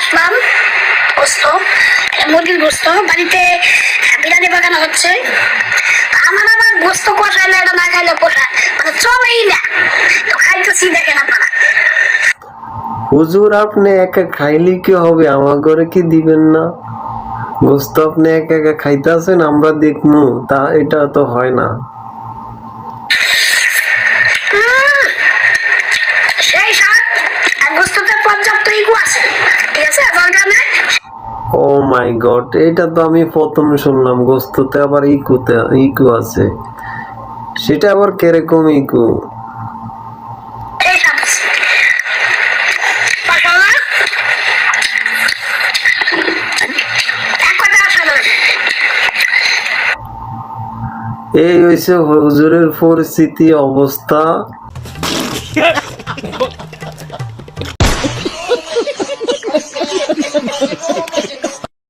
আসলাম গোস্ত, মুরগির গোস্ত বাড়িতে বিরিয়ানি বানানো হচ্ছে। আমার আবার গোস্ত কষাইলে এটা না খাইলে পোষায়, মানে চলেই না, তো খাইতেছি দেখেন আপনারা। হুজুর আপনি একা খাইলে কি হবে, আমার ঘরে কি দিবেন না? গোস্ত আপনি একা একা খাইতেছেন, আমরা দেখবো, তা এটা তো হয় না। সেই স্বাদ, আর গোস্ততে পর্যাপ্ত ইগু আছে, ঠিক আছে, দরকার নেই। ও মাই গড, এটা তো আমি প্রথম শুনলাম, গোস্ততে আবার ইকু আছে। সেটা আবার কিরকম ইকু? এই স্বাদ আছে। মাশাআল্লাহ, এক কথা অসাধারণ। এই হইছে হুজুরের পরিস্থিতি অবস্থা।